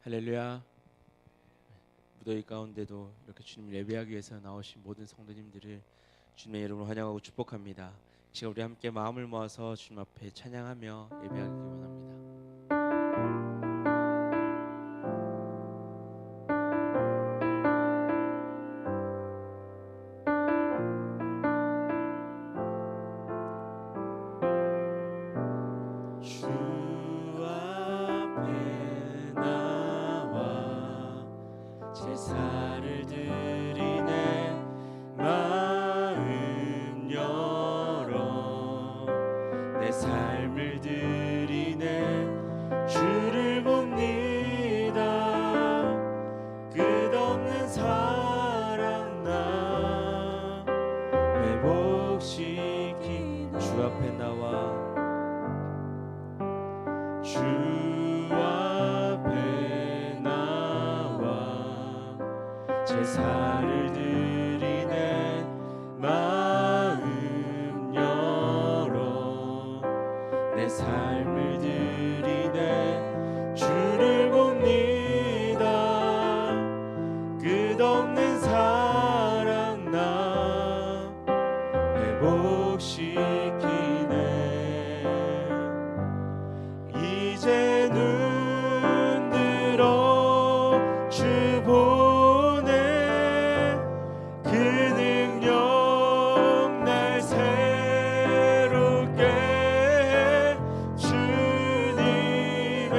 할렐루야. 무더위 가운데도 이렇게 주님 예배하기 위해서 나오신 모든 성도님들을 주님의 이름으로 환영하고 축복합니다. 지금 우리 함께 마음을 모아서 주님 앞에 찬양하며 예배하기 원합니다. 제사를 드리네 마음 열어 내 삶을 드리네 주를 봅니다. 끝없는 사랑 나 회복시키 주 앞에 나와 주 앞에 나와 제사를 드리네 마음 열어 내 삶을 드리네 주를 봅니다. 끝없는 사랑 나 회복시키네. 이제 눈 들어 주 보네 그 능력 날 새롭게 해 주님의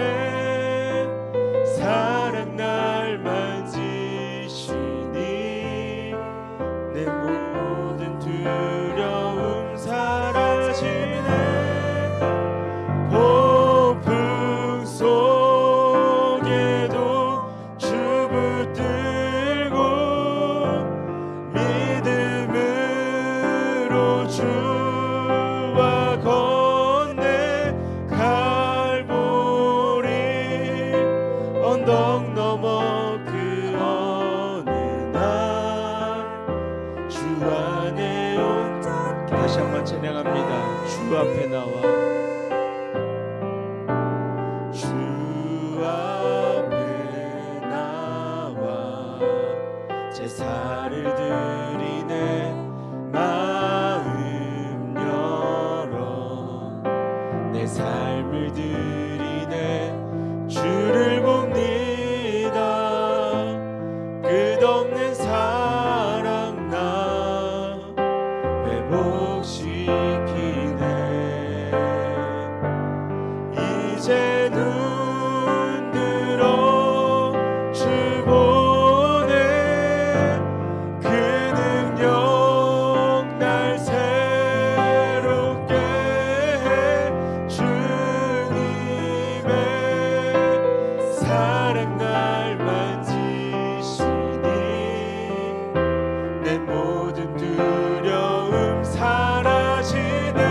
사랑 날 만지시니 내 모든 두려움 사라지네. 폭풍 속에도 주 붙들고 믿음으로 주와 건네 갈보리 언덕 넘어 그 어느 날 주 안에 온전케. 다시 한번 찬양합니다. 주 앞에 나와 주 앞에 나와 제사를 드리네 마음 열어 내 삶을 드리네 주를 봅니다. 끝없는 사랑 나 회복시키네. 이제 눈 들어 주 보네 그 능력 날 새롭게 해 주님의 사랑 날 만지시니 내 모든 두려움 사라지네.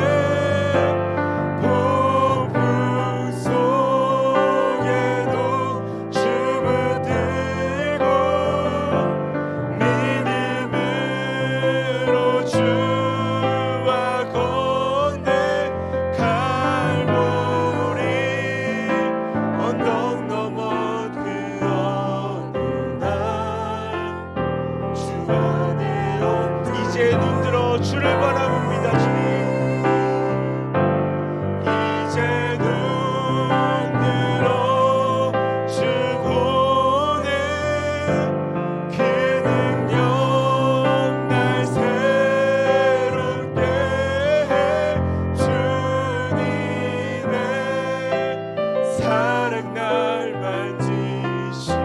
이제 눈 들어 주를 바라봅니다. 주님 이제 눈 들어 주 보네 그 능력 날 새롭게 해 주님의 사랑 날 만지시니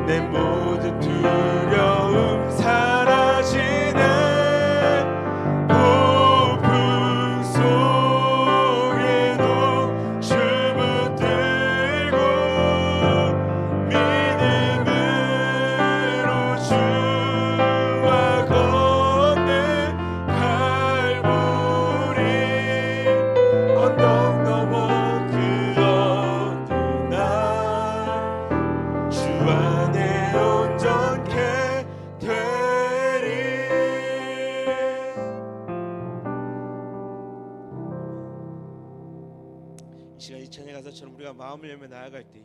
내 모든 두려움 사라지네. 폭풍 속에도 주 붙들고 믿음으로 주와 건네 갈보리 언덕 넘어 그 어느 날 주 안에 온전케 되리. 이 시간 이 찬양 가사처럼 우리가 우리가 마음을 열며 나아갈 때에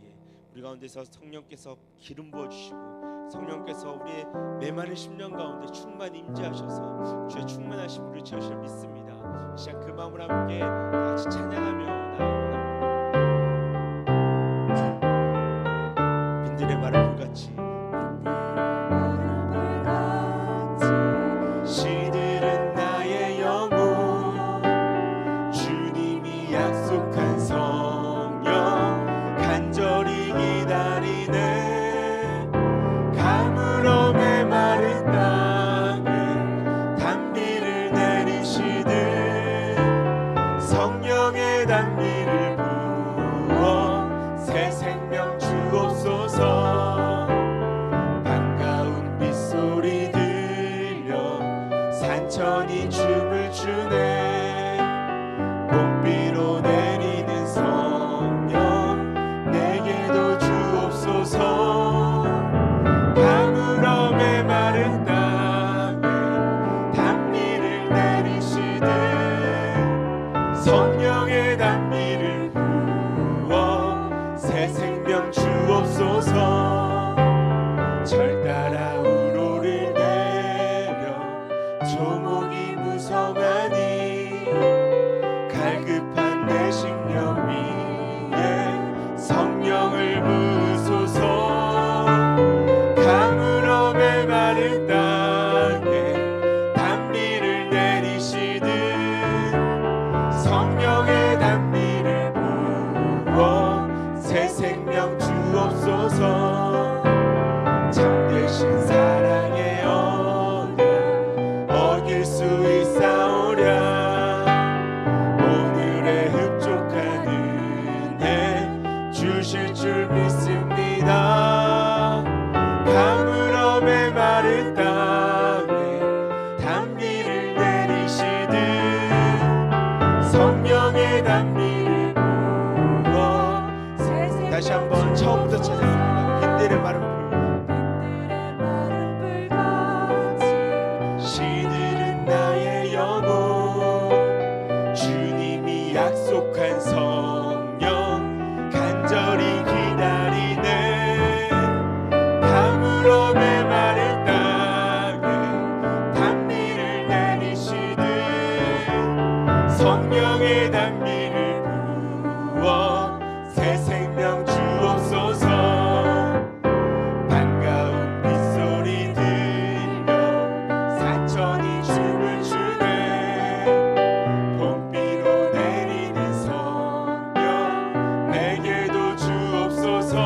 우리 가운데서 성령께서 기름 부어주시고 성령께서 우리의 메마른 심령 가운데 충만히 임재하셔서 주의 충만하신 우리를 채우시려 믿습니다. 이 시간 그 마음을 함께 다 같이 찬양하며 나아갑니다. 빈들의 마른 불같이 시들은 나의 영혼 주님이 약속한 성령 간절히 기다리네 가물어 메마른 땅에 단비를 내리시듯 성령의 단비를 부어 새 생명 주옵소서 반가운 빗소리 들려 산천이 춤을 추네 봄비로 내리는 성령 내게도 주옵소서 가물어 메마른 땅에 단비를 내리시듯 성령의 단비를 부어 새 생명 주옵소서 절 따라 우로를 내려 조목이 무성하니 갈급한 내 심령 위에 성령을 부으소서 가물어 메마른 땅에 단비를 내리시듯 성령의 단비를 부어 새 생명 주옵소서 참되신 사랑의 언약 어길 수 있사오랴 오늘의 흡족한 은혜 주실 줄 믿습니다 가물어 메마른 땅에 단비를 내리시듯 성령의 단비를 부어 다시 한번 처음부터 찾아봅니다. 빈들의 마른 불 시들은 나의 영혼 주님이 약속한 성령 간절히 기다리네 가물어 메마른 땅에 단비를 내리시듯 성령의 단비를 부어 새 생명 주옵소서 반가운 빗소리 들려 산천이 춤을 추네 봄비로 내리는 성령 내게도 주옵소서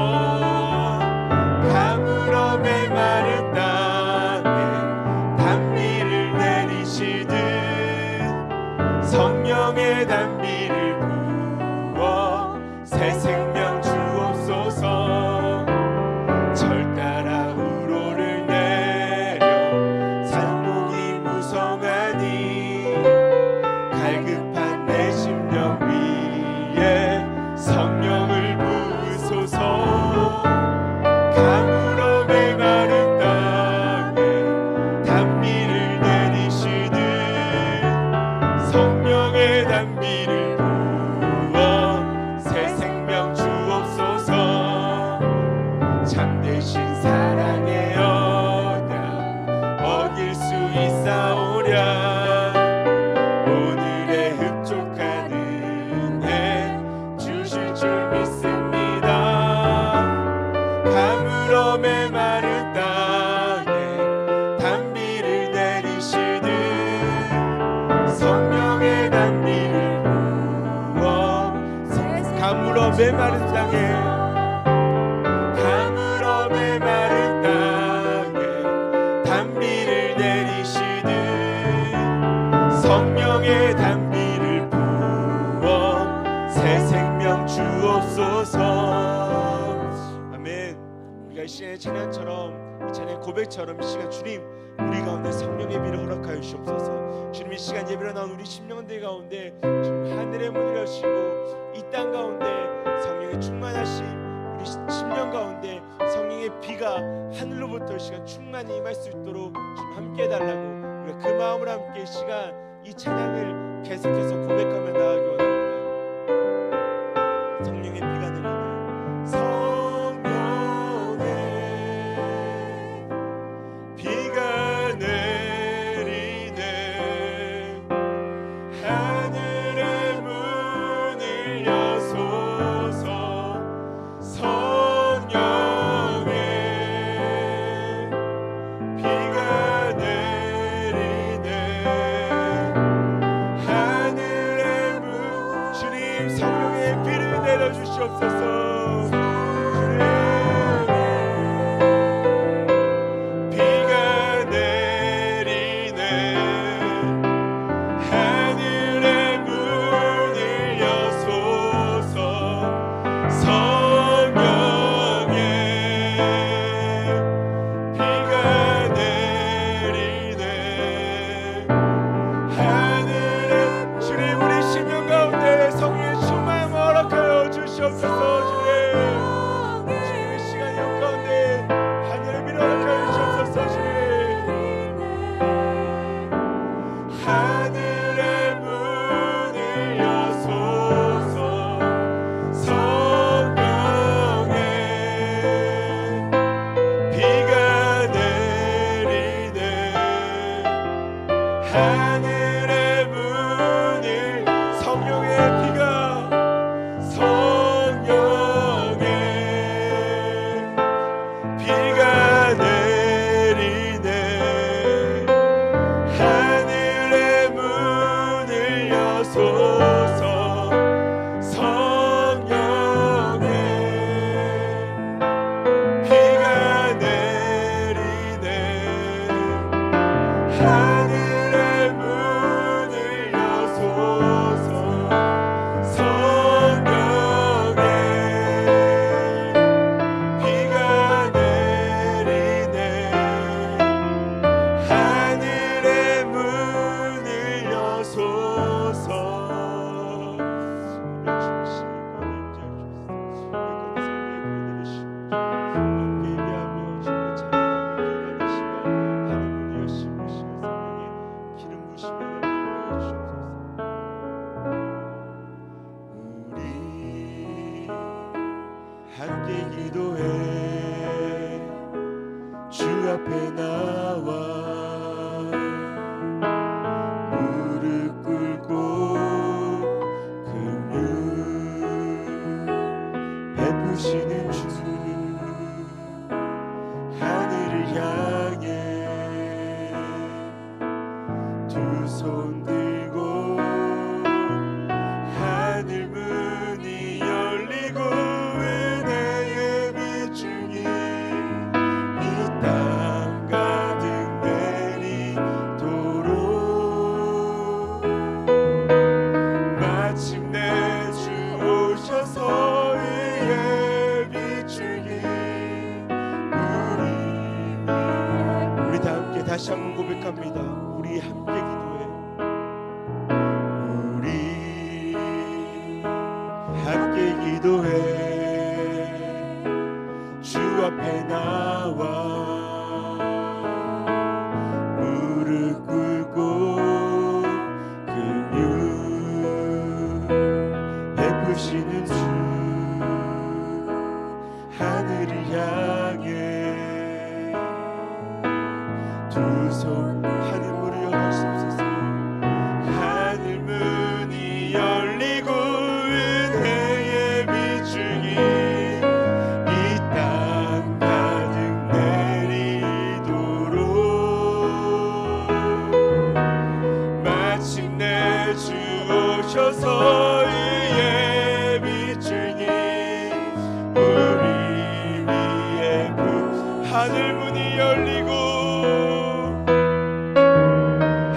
가물어 메마른 땅에 단비를 내리시듯 성령의 단비를 부어 새 생명 주옵소서 절 따라 우로를 내려 산목이 무성하니 갈급한 내 심령 위에 성령을 부으소서 가물어 메마른 땅에 단비를 내리시듯 성령의 단비를 부어 새 생명 주옵소서 참되신 사랑의 언약 어길 수 있사오랴 오늘의 흡족한 은혜 주실 줄 믿습니다 가물어 메마른 땅에 단비를 내리시듯 성령의 단비를 부어 가물어 메마른 땅에 가물어 메마른 땅에 단비를 내리시듯 성령의 단비를 부어 새 생명 주옵소서 아멘. 우리가 이 시간의 찬양처럼 이 찬양 고백처럼 이 시간 주님 우리 가운데 성령의 비를 허락하여 주옵소서 주님 이 시간 예배로 나온 우리 심령들 가운데 주님 하늘의 문을 여시고 이 땅 가운데 성령의 충만하심 우리 심령 가운데 성령의 비가 하늘로부터 이 시간 충만히 임할 수 있도록 주님 함께 해달라고 우리가 그 마음으로 함께 이 시간 이 찬양을 계속해서 고백하며 나아가기 원합니다. 성령의 비가 내리네. 성령의 비가 내리네. 하늘의 문을 여소서. 성령의 비가 내리네. 하늘의 문. 주님, 성령의 비를 내려주시옵소서. 하늘의 문을 성령의 비가 성령의 비가 내리네. 하늘의 문을 여소서. 성령의 비가 내리네. 하늘의 문을 여소서. 성령의 비가 내리네. 하늘의 문을 여소서. 함께 기도해. 주 앞에 나와 무릎 꿇고 긍휼 베푸시는 주. 하늘을 향해 두 손 들고 하늘 문이 열리고 은혜의 비중이 이 땅 가득 내리도록 마침내 주 오셔서 의의 비중이 우리 다 함께 다시 한번 고백합니다. 우리 함께 기도해. 우리 함께 기도해. 주 앞에 나와 무릎 꿇고 긍휼 베푸시는 주. 하늘을 향해 두 손 하늘 문을 여시옵소서. 하늘 문이 열리고 은혜의 비중이 이 땅 가득 내리도록 마침내 주 오셔서 의의 비중이 우리 위에 하늘 문이 열리고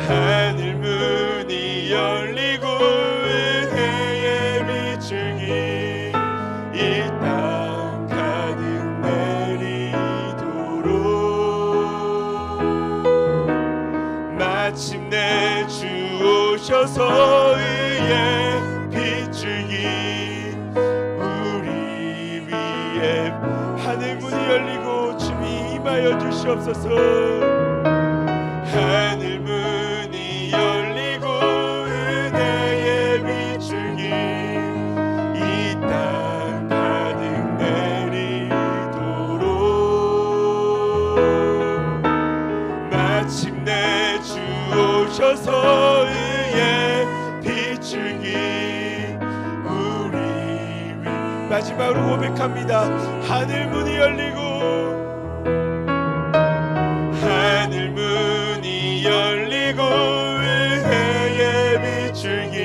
하늘 문이 열리고 은혜의 비중이 이 땅 가득 내리도록 마침내 주 오셔서 의의 비중이 우리 위에 하늘 문이 열리고 주님 임하여 주시옵소서. 하늘 문이 열리고 은혜의 비중이 이 땅 주셔서 의의 비추기 우리 위. 마지막으로 고백합니다. 하늘 문이 열리고 하늘 문이 열리고 의의 비추기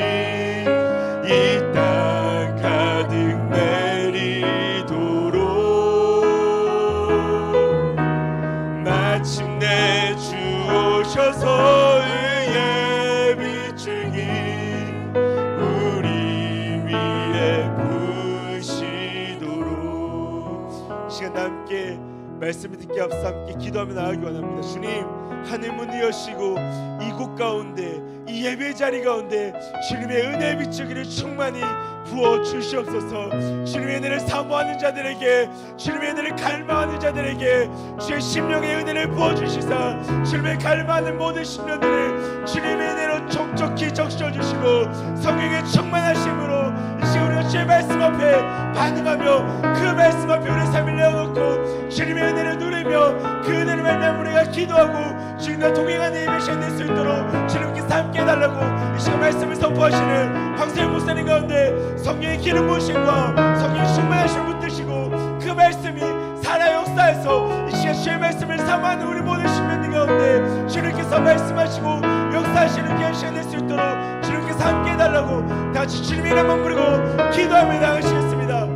이 땅 가득 내리도록 마침내 주 오셔서 의의 비추기 우리 위에 부으시도록. 이 시간 함께 말씀을 듣기 앞서 함께 기도하며 나아가기 원합니다. 주님, 하늘 문을 여시고 이곳 가운데 이 예배 자리 가운데 주님의 은혜의 비추기를 충만히 부어 주시옵소서. 주님의 은혜를 사모하는 자들에게, 주님의 은혜를 갈망하는 자들에게 주의 심령의 은혜를 부어 주시사 주님의 갈망하는 모든 심령들을 주님의 은혜로 촉촉히 적셔 주시고 성령의 충만하심으로 이 시간 우리가 주의 말씀 앞에 반응하며 그 말씀 앞에 우리의 삶을 내어놓고 주님의 은혜를 누리며 그 은혜를 말미암아 우리가 기도하고 주님과 동행하는 예배 시간 될 수 있도록 주님께서 함께 해달라고 이 시간 말씀을 선포하시는 황세윤 목사님 가운데 성령의 기름 부으심과 성령의 충만하심을 붙드시고 그 말씀이 살아 역사해서 이 시간 주의 말씀을 사모하는 우리 모든 신명들 가운데 주님께서 말씀하시고 역사하시는 귀한 시간 될 수 있도록 주님께서 함께 해달라고 다같이 주님의 이름만 부르고 기도하며 나가시겠습니다.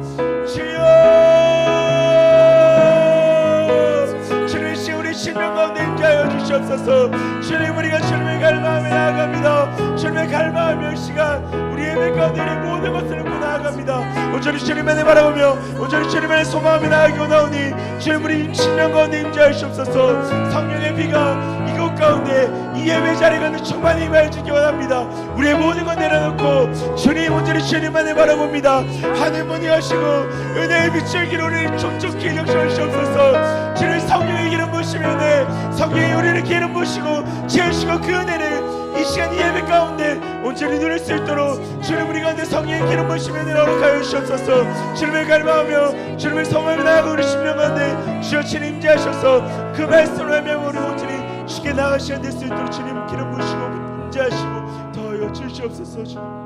주여, 주님 시 우리 신명 가운데 임재하여 주시옵소서. 주님, 우리가 주님의 갈망하며 나아갑니다. 주님의 갈망하며 이 시간 우리 예배 가운데 우리 모든 것을 놓고 나아갑니다. 온전히 주님만을 바라보며 온전히 주님만을 소망하며 나아가기 원하오니 주님, 우리 신명 가운데 임재하시옵소서. 성령의 비가 이곳 가운데 이 예배 자리 가운데 충만히 임하여 주기 원합니다. 우리의 모든 것 내려놓고 주님, 온전히 주님만을 바라봅니다. 하늘 문이 하시고 은혜의 빛을 기로 우리를 촉촉히 적셔주시옵소서. 주님, 성령의 기름 부으시며 은혜, 성령이 우리를 기름 부으시고 채우시고 그 은혜를 이 시간 이 예배 가운데 온전히 누릴 수 있도록 주님, 우리 가운데 성령의 기름 부으시며 은혜를 허락하여 주시옵소서. 주님을 갈망하며 주님을 성하며 나아가 우리 심령 가운데 주여 친히 임재하셔서 그 말씀을 하며 우리 온전히 주께 나아가시는 될 수 있도록 주님 기름 부으시고 임재하시고 더하여 주시옵소서. 주님,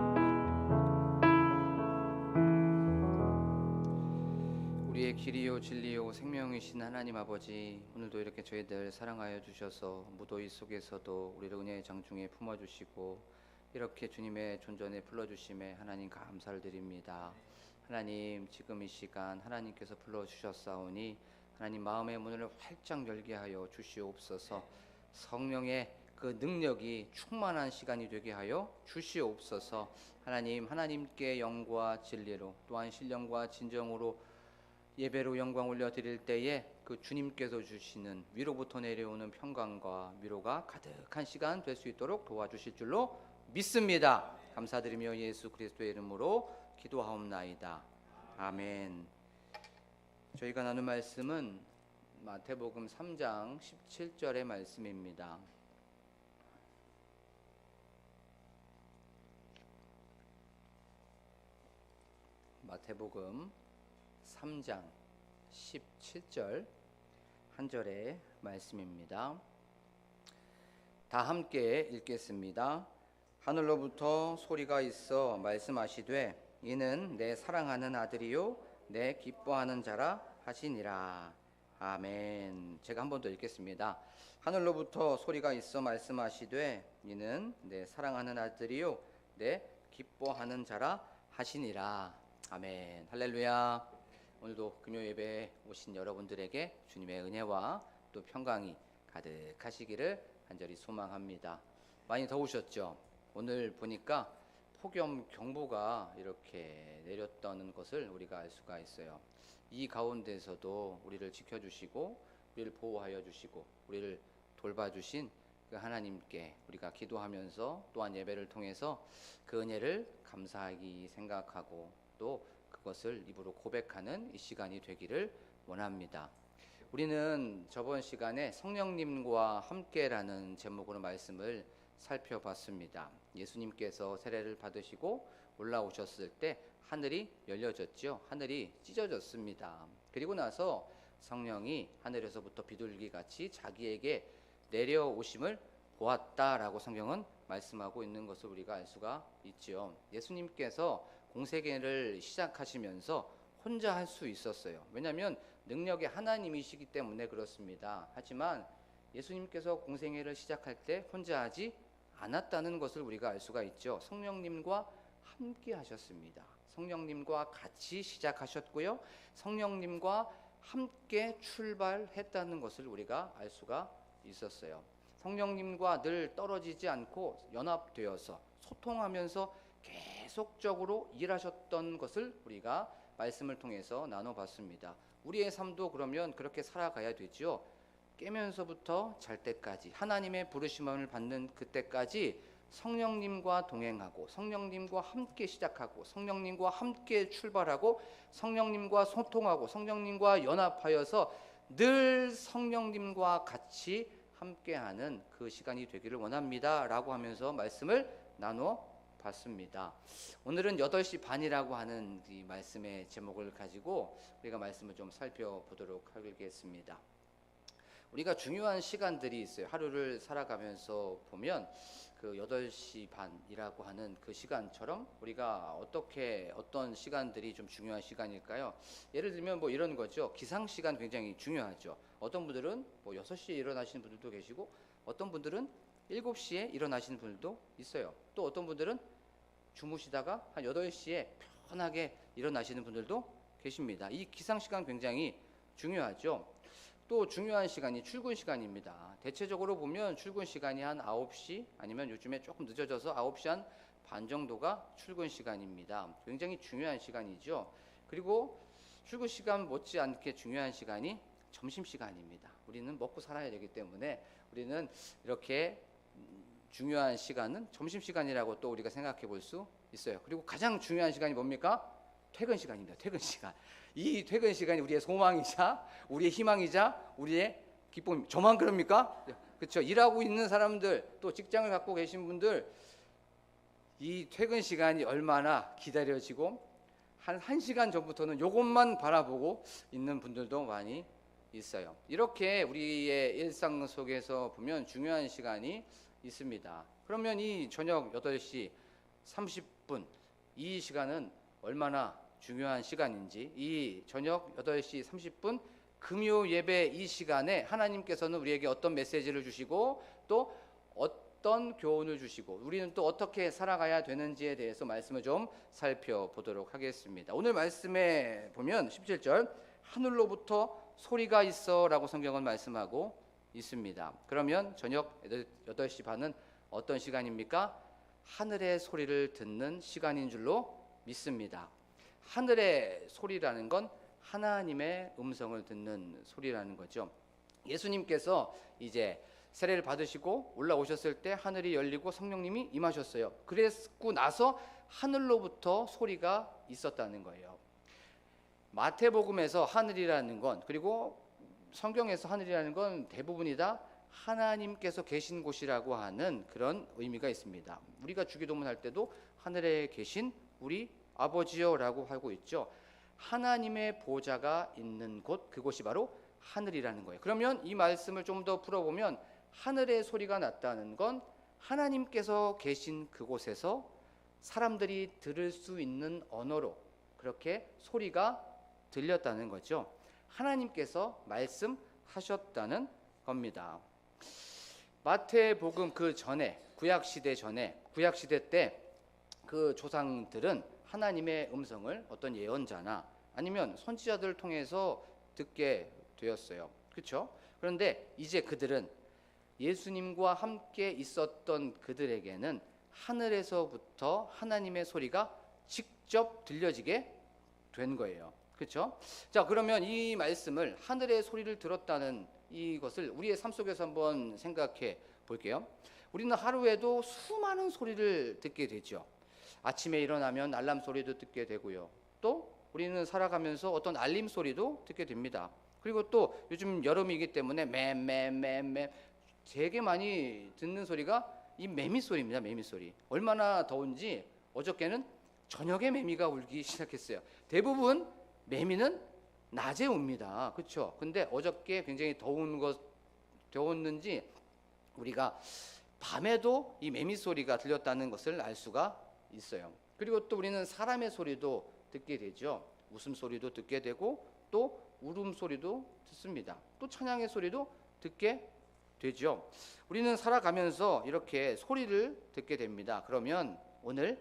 우리의 길이요 진리요 생명이신 하나님 아버지, 오늘도 이렇게 저희들 사랑하여 주셔서 무더위 속에서도 우리를 은혜의 장중에 품어주시고 이렇게 주님의 존전에 불러주심에 하나님 감사를 드립니다. 하나님, 지금 이 시간 하나님께서 불러주셨사오니 하나님 마음의 문을 활짝 열게 하여 주시옵소서. 성령의 그 능력이 충만한 시간이 되게 하여 주시옵소서. 하나님, 하나님께 영과 진리로 또한 신령과 진정으로 예배로 영광 올려드릴 때에 그 주님께서 주시는 위로부터 내려오는 평강과 위로가 가득한 시간 될 수 있도록 도와주실 줄로 믿습니다. 감사드리며 예수 그리스도의 이름으로 기도하옵나이다. 아멘. 저희가 나눌 말씀은 마태복음 3장 17절의 말씀입니다. 마태복음 3장 17절 한 절의 말씀입니다. 다 함께 읽겠습니다. 하늘로부터 소리가 있어 말씀하시되 이는 내 사랑하는 아들이요 내 기뻐하는 자라 하시니라. 아멘. 제가 한 번 더 읽겠습니다. 하늘로부터 소리가 있어 말씀하시되 이는 내 사랑하는 아들이요 내 기뻐하는 자라 하시니라. 아멘. 할렐루야. 오늘도 금요 예배에 오신 여러분들에게 주님의 은혜와 또 평강이 가득하시기를 간절히 소망합니다. 많이 더우셨죠? 오늘 보니까 폭염 경보가 이렇게 내렸다는 것을 우리가 알 수가 있어요. 이 가운데서도 우리를 지켜주시고 우리를 보호하여 주시고 우리를 돌봐주신 그 하나님께 우리가 기도하면서 또한 예배를 통해서 그 은혜를 감사하기 생각하고 또 그것을 입으로 고백하는 이 시간이 되기를 원합니다. 우리는 저번 시간에 성령님과 함께라는 제목으로 말씀을 살펴봤습니다. 예수님께서 세례를 받으시고 올라오셨을 때 하늘이 열려졌죠. 하늘이 찢어졌습니다. 그리고 나서 성령이 하늘에서부터 비둘기 같이 자기에게 내려오심을 보았다라고 성경은 말씀하고 있는 것을 우리가 알 수가 있지요. 예수님께서 공생애를 시작하시면서 혼자 할 수 있었어요. 왜냐하면 능력의 하나님이시기 때문에 그렇습니다. 하지만 예수님께서 공생애를 시작할 때 혼자 하지 않았다는 것을 우리가 알 수가 있죠. 성령님과 함께 하셨습니다. 성령님과 같이 시작하셨고요. 성령님과 함께 출발했다는 것을 우리가 알 수가 있었어요. 성령님과 늘 떨어지지 않고 연합되어서 소통하면서 계속적으로 일하셨던 것을 우리가 말씀을 통해서 나눠봤습니다. 우리의 삶도 그러면 그렇게 살아가야 되죠. 깨면서부터 잘 때까지 하나님의 부르심을 받는 그때까지 성령님과 동행하고 성령님과 함께 시작하고 성령님과 함께 출발하고 성령님과 소통하고 성령님과 연합하여서 늘 성령님과 같이 함께하는 그 시간이 되기를 원합니다 라고 하면서 말씀을 나누어 봤습니다. 오늘은 8시 반이라고 하는 이 말씀의 제목을 가지고 우리가 말씀을 좀 살펴보도록 하겠습니다. 우리가 중요한 시간들이 있어요. 하루를 살아가면서 보면 그 8시 반이라고 하는 그 시간처럼 우리가 어떤 시간들이 좀 중요한 시간일까요? 예를 들면 뭐 이런 거죠. 기상 시간 굉장히 중요하죠. 어떤 분들은 뭐 6시에 일어나시는 분들도 계시고 어떤 분들은 7시에 일어나시는 분들도 있어요. 또 어떤 분들은 주무시다가 한 8시에 편하게 일어나시는 분들도 계십니다. 이 기상 시간 굉장히 중요하죠. 또 중요한 시간이 출근 시간입니다. 대체적으로 보면 출근 시간이 한 9시 아니면 요즘에 조금 늦어져서 9시 한 반 정도가 출근 시간입니다. 굉장히 중요한 시간이죠. 그리고 출근 시간 못지않게 중요한 시간이 점심 시간입니다. 우리는 먹고 살아야 되기 때문에 우리는 이렇게 중요한 시간은 점심 시간이라고 또 우리가 생각해 볼 수 있어요. 그리고 가장 중요한 시간이 뭡니까? 퇴근 시간입니다. 퇴근 시간. 이 퇴근 시간이 우리의 소망이자 우리의 희망이자 우리의 기쁨. 저만 그럽니까? 그렇죠. 일하고 있는 사람들 또 직장을 갖고 계신 분들 이 퇴근 시간이 얼마나 기다려지고 한 1시간 전부터는 이것만 바라보고 있는 분들도 많이 있어요. 이렇게 우리의 일상 속에서 보면 중요한 시간이 있습니다. 그러면 이 저녁 8시 30분 이 시간은 얼마나 중요한 시간인지 이 저녁 8시 30분 금요 예배 이 시간에 하나님께서는 우리에게 어떤 메시지를 주시고 또 어떤 교훈을 주시고 우리는 또 어떻게 살아가야 되는지에 대해서 말씀을 좀 살펴보도록 하겠습니다. 오늘 말씀에 보면 17절 하늘로부터 소리가 있어 라고 성경은 말씀하고 있습니다. 그러면 저녁 8시 반은 어떤 시간입니까? 하늘의 소리를 듣는 시간인 줄로 믿습니다. 하늘의 소리라는 건 하나님의 음성을 듣는 소리라는 거죠. 예수님께서 이제 세례를 받으시고 올라오셨을 때 하늘이 열리고 성령님이 임하셨어요. 그랬고 나서 하늘로부터 소리가 있었다는 거예요. 마태복음에서 하늘이라는 건 그리고 성경에서 하늘이라는 건 대부분이 다 하나님께서 계신 곳이라고 하는 그런 의미가 있습니다. 우리가 주기도문 할 때도 하늘에 계신 우리 아버지여라고 하고 있죠. 하나님의 보좌가 있는 곳 그곳이 바로 하늘이라는 거예요. 그러면 이 말씀을 좀 더 풀어보면 하늘의 소리가 났다는 건 하나님께서 계신 그곳에서 사람들이 들을 수 있는 언어로 그렇게 소리가 들렸다는 거죠. 하나님께서 말씀하셨다는 겁니다. 마태복음 그 전에 구약 시대 때 그 조상들은 하나님의 음성을 어떤 예언자나 아니면 선지자들을 통해서 듣게 되었어요. 그렇죠? 그런데 이제 그들은 예수님과 함께 있었던 그들에게는 하늘에서부터 하나님의 소리가 직접 들려지게 된 거예요. 그렇죠? 자, 그러면 이 말씀을 하늘의 소리를 들었다는 이것을 우리의 삶 속에서 한번 생각해 볼게요. 우리는 하루에도 수많은 소리를 듣게 되죠. 아침에 일어나면 알람 소리도 듣게 되고요. 또 우리는 살아가면서 어떤 알림 소리도 듣게 됩니다. 그리고 또 요즘 여름이기 때문에 매 되게 많이 듣는 소리가 이 매미 소리입니다. 매미 소리. 얼마나 더운지 어저께는 저녁에 매미가 울기 시작했어요. 대부분 매미는 낮에 옵니다. 그렇죠? 근데 어저께 굉장히 더웠는지 우리가 밤에도 이 매미 소리가 들렸다는 것을 알 수가 있어요. 그리고 또 우리는 사람의 소리도 듣게 되죠. 웃음소리도 듣게 되고 또 울음소리도 듣습니다. 또 찬양의 소리도 듣게 되죠. 우리는 살아가면서 이렇게 소리를 듣게 됩니다. 그러면 오늘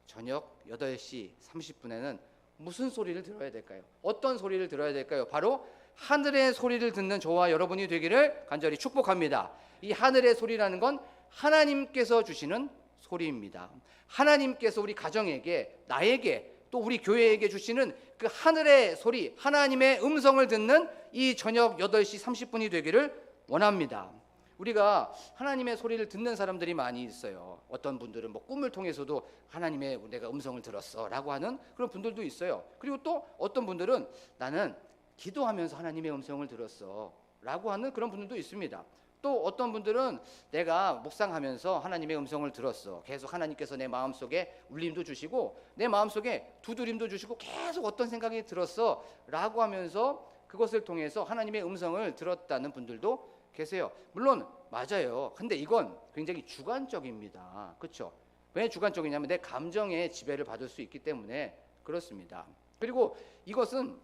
저녁 8시 30분에는 무슨 소리를 들어야 될까요? 어떤 소리를 들어야 될까요? 바로 하늘의 소리를 듣는 저와 여러분이 되기를 간절히 축복합니다. 이 하늘의 소리라는 건 하나님께서 주시는 소리입니다. 하나님께서 우리 가정에게, 나에게, 또 우리 교회에게 주시는 그 하늘의 소리, 하나님의 음성을 듣는 이 저녁 8시 30분이 되기를 원합니다. 우리가 하나님의 소리를 듣는 사람들이 많이 있어요. 어떤 분들은 뭐 꿈을 통해서도 하나님의 내가 음성을 들었어 라고 하는 그런 분들도 있어요. 그리고 또 어떤 분들은 나는 기도하면서 하나님의 음성을 들었어 라고 하는 그런 분들도 있습니다. 또 어떤 분들은 내가 묵상하면서 하나님의 음성을 들었어. 계속 하나님께서 내 마음속에 울림도 주시고 내 마음속에 두드림도 주시고 계속 어떤 생각이 들었어 라고 하면서 그것을 통해서 하나님의 음성을 들었다는 분들도 계세요. 물론 맞아요. 근데 이건 굉장히 주관적입니다. 그렇죠? 왜 주관적이냐면 내 감정의 지배를 받을 수 있기 때문에 그렇습니다. 그리고 이것은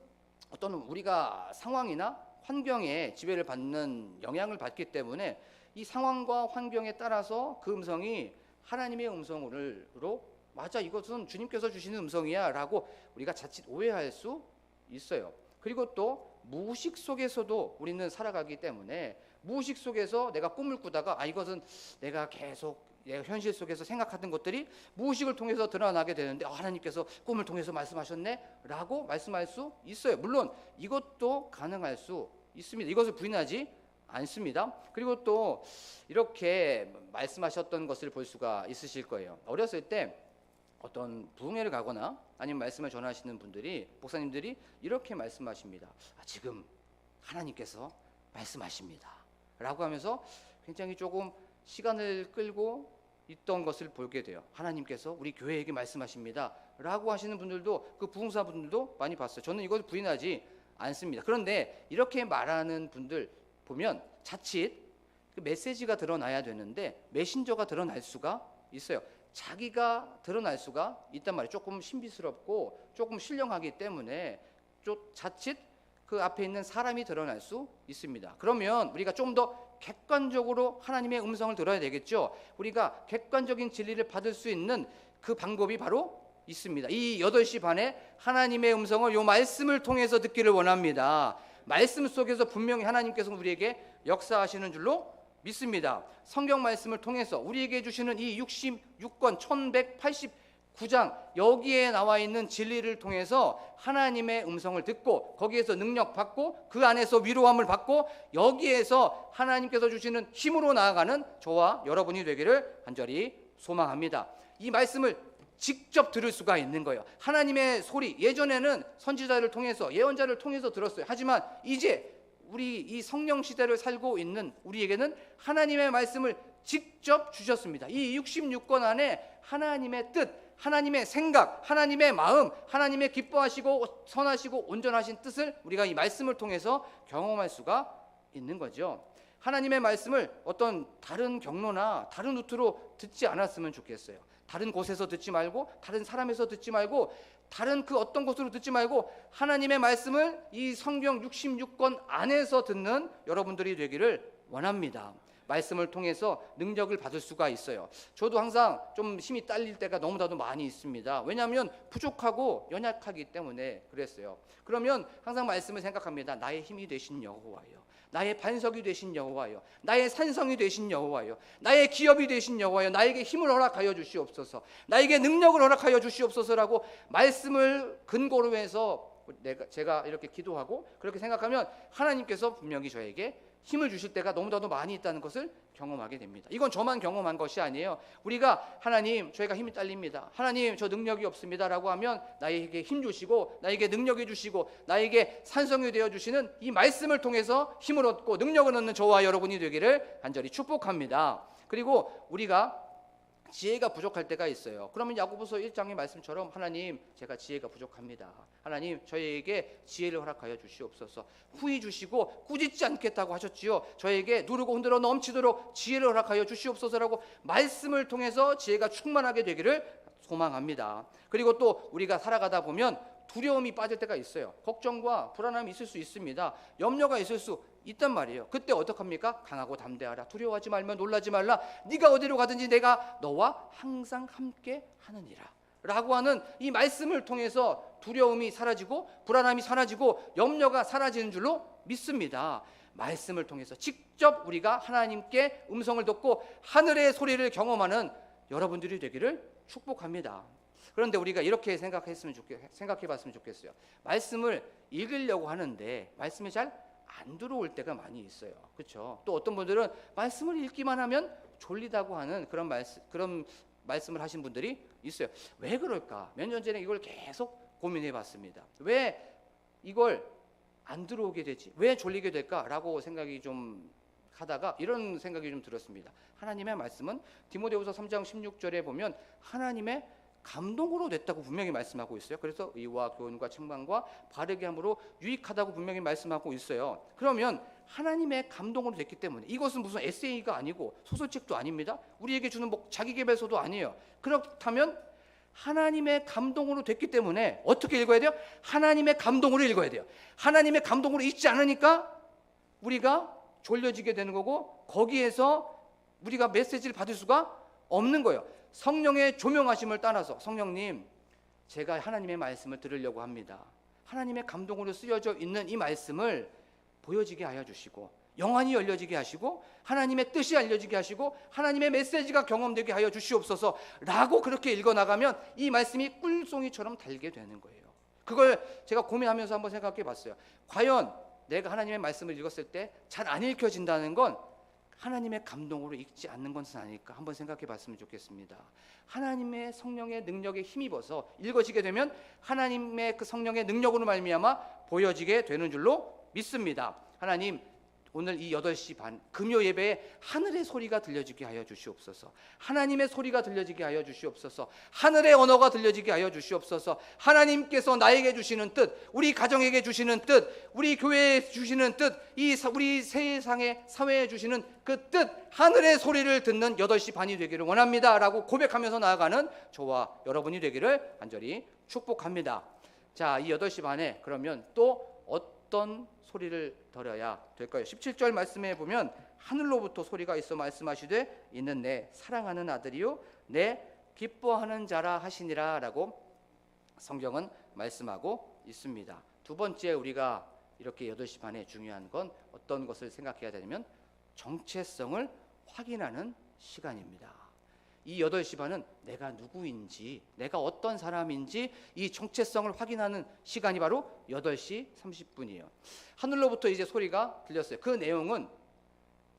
어떤 우리가 상황이나 환경에 지배를 받는 영향을 받기 때문에 이 상황과 환경에 따라서 그 음성이 하나님의 음성으로 맞아 이것은 주님께서 주시는 음성이야 라고 우리가 자칫 오해할 수 있어요. 그리고 또 무의식 속에서도 우리는 살아가기 때문에 무의식 속에서 내가 꿈을 꾸다가 이것은 내가 계속 내가 현실 속에서 생각하던 것들이 무의식을 통해서 드러나게 되는데 하나님께서 꿈을 통해서 말씀하셨네 라고 말씀할 수 있어요. 물론 이것도 가능할 수 있습니다. 이것을 부인하지 않습니다. 그리고 또 이렇게 말씀하셨던 것을 볼 수가 있으실 거예요. 어렸을 때 어떤 부흥회를 가거나 아니면 말씀을 전하시는 분들이 목사님들이 이렇게 말씀하십니다. 지금 하나님께서 말씀하십니다 라고 하면서 굉장히 조금 시간을 끌고 있던 것을 보게 돼요. 하나님께서 우리 교회에게 말씀하십니다 라고 하시는 분들도 그 부흥사 분들도 많이 봤어요. 저는 이걸 부인하지 않습니다. 그런데 이렇게 말하는 분들 보면 자칫 그 메시지가 드러나야 되는데 메신저가 드러날 수가 있어요. 자기가 드러날 수가 있단 말이에요. 조금 신비스럽고 조금 신령하기 때문에 자칫 그 앞에 있는 사람이 드러날 수 있습니다. 그러면 우리가 좀 더 객관적으로 하나님의 음성을 들어야 되겠죠. 우리가 객관적인 진리를 받을 수 있는 그 방법이 바로 있습니다. 이 8시 반에 하나님의 음성을 요 말씀을 통해서 듣기를 원합니다. 말씀 속에서 분명히 하나님께서 우리에게 역사하시는 줄로 믿습니다. 성경 말씀을 통해서 우리에게 주시는 이 66권 1189장 여기에 나와 있는 진리를 통해서 하나님의 음성을 듣고 거기에서 능력 받고 그 안에서 위로함을 받고 여기에서 하나님께서 주시는 힘으로 나아가는 저와 여러분이 되기를 간절히 소망합니다. 이 말씀을 직접 들을 수가 있는 거예요. 하나님의 소리 예전에는 선지자를 통해서 예언자를 통해서 들었어요. 하지만 이제 우리 이 성령 시대를 살고 있는 우리에게는 하나님의 말씀을 직접 주셨습니다. 이 66권 안에 하나님의 뜻, 하나님의 생각, 하나님의 마음, 하나님의 기뻐하시고 선하시고 온전하신 뜻을 우리가 이 말씀을 통해서 경험할 수가 있는 거죠. 하나님의 말씀을 어떤 다른 경로나 다른 루트로 듣지 않았으면 좋겠어요. 다른 곳에서 듣지 말고 다른 사람에서 듣지 말고 다른 그 어떤 곳으로 듣지 말고 하나님의 말씀을 이 성경 66권 안에서 듣는 여러분들이 되기를 원합니다. 말씀을 통해서 능력을 받을 수가 있어요. 저도 항상 좀 힘이 딸릴 때가 너무나도 많이 있습니다. 왜냐하면 부족하고 연약하기 때문에 그랬어요. 그러면 항상 말씀을 생각합니다. 나의 힘이 되신 여호와여, 나의 반석이 되신 여호와여, 나의 산성이 되신 여호와여, 나의 기업이 되신 여호와여, 나에게 힘을 허락하여 주시옵소서, 나에게 능력을 허락하여 주시옵소서라고 말씀을 근거로 해서 제가 이렇게 기도하고 그렇게 생각하면 하나님께서 분명히 저에게 힘을 주실 때가 너무나도 많이 있다는 것을 경험하게 됩니다. 이건 저만 경험한 것이 아니에요. 우리가 하나님 저희가 힘이 딸립니다, 하나님 저 능력이 없습니다 라고 하면 나에게 힘 주시고 나에게 능력이 주시고 나에게 산성이 되어 주시는 이 말씀을 통해서 힘을 얻고 능력을 얻는 저와 여러분이 되기를 간절히 축복합니다. 그리고 우리가 지혜가 부족할 때가 있어요. 그러면 야고보서 1장의 말씀처럼 하나님 제가 지혜가 부족합니다. 하나님 저희에게 지혜를 허락하여 주시옵소서. 후히 주시고 꾸짖지 않겠다고 하셨지요. 저에게 누르고 흔들어 넘치도록 지혜를 허락하여 주시옵소서라고 말씀을 통해서 지혜가 충만하게 되기를 소망합니다. 그리고 또 우리가 살아가다 보면 두려움이 빠질 때가 있어요. 걱정과 불안함이 있을 수 있습니다. 염려가 있을 수 있단 말이에요. 그때 어떡합니까? 강하고 담대하라. 두려워하지 말며 놀라지 말라. 네가 어디로 가든지 내가 너와 항상 함께 하느니라 라고 하는 이 말씀을 통해서 두려움이 사라지고 불안함이 사라지고 염려가 사라지는 줄로 믿습니다. 말씀을 통해서 직접 우리가 하나님께 음성을 듣고 하늘의 소리를 경험하는 여러분들이 되기를 축복합니다. 그런데 우리가 이렇게 생각해봤으면 좋겠어요. 말씀을 읽으려고 하는데 말씀이 잘 안 들어올 때가 많이 있어요. 그렇죠? 또 어떤 분들은 말씀을 읽기만 하면 졸리다고 하는 그런 말씀을 하신 분들이 있어요. 왜 그럴까? 몇 년 전에 이걸 계속 고민해봤습니다. 왜 이걸 안 들어오게 되지? 왜 졸리게 될까라고 생각이 좀 하다가 이런 생각이 좀 들었습니다. 하나님의 말씀은 디모데후서 3장 16절에 보면 하나님의 감동으로 냈다고 분명히 말씀하고 있어요. 그래서 의와 교훈과 책망과 바르게 함으로 유익하다고 분명히 말씀하고 있어요. 그러면 하나님의 감동으로 됐기 때문에 이것은 무슨 에세이가 아니고 소설책도 아닙니다. 우리에게 주는 자기계발서도 아니에요. 그렇다면 하나님의 감동으로 됐기 때문에 어떻게 읽어야 돼요? 하나님의 감동으로 읽어야 돼요. 하나님의 감동으로 읽지 않으니까 우리가 졸려지게 되는 거고 거기에서 우리가 메시지를 받을 수가 없는 거예요. 성령의 조명하심을 따라서 성령님 제가 하나님의 말씀을 들으려고 합니다. 하나님의 감동으로 쓰여져 있는 이 말씀을 보여지게 하여 주시고 영안이 열려지게 하시고 하나님의 뜻이 알려지게 하시고 하나님의 메시지가 경험되게 하여 주시옵소서 라고 그렇게 읽어나가면 이 말씀이 꿀송이처럼 달게 되는 거예요. 그걸 제가 고민하면서 한번 생각해 봤어요. 과연 내가 하나님의 말씀을 읽었을 때 잘 안 읽혀진다는 건 하나님의 감동으로 읽지 않는 것은 아닐까 한번 생각해 봤으면 좋겠습니다. 하나님의 성령의 능력에 힘입어서 읽어지게 되면 하나님의 그 성령의 능력으로 말미암아 보여지게 되는 줄로 믿습니다. 하나님 오늘 이 8시 반 금요 예배에 하늘의 소리가 들려지게 하여 주시옵소서. 하나님의 소리가 들려지게 하여 주시옵소서. 하늘의 언어가 들려지게 하여 주시옵소서. 하나님께서 나에게 주시는 뜻, 우리 가정에게 주시는 뜻, 우리 교회에 주시는 뜻, 우리 세상의 사회에 주시는 그 뜻, 하늘의 소리를 듣는 8시 반이 되기를 원합니다 라고 고백하면서 나아가는 저와 여러분이 되기를 간절히 축복합니다. 자, 이 8시 반에 그러면 또 어떤 소리를 들어야 될까요? 17절 말씀에 보면 하늘로부터 소리가 있어 말씀하시되 이는 내 사랑하는 아들이요 내 기뻐하는 자라 하시니라 라고 성경은 말씀하고 있습니다. 두 번째 우리가 이렇게 8시 반에 중요한 건 어떤 것을 생각해야 되냐면 정체성을 확인하는 시간입니다. 이 8시 반은 내가 누구인지, 내가 어떤 사람인지 이 정체성을 확인하는 시간이 바로 8시 30분이에요. 하늘로부터 이제 소리가 들렸어요. 그 내용은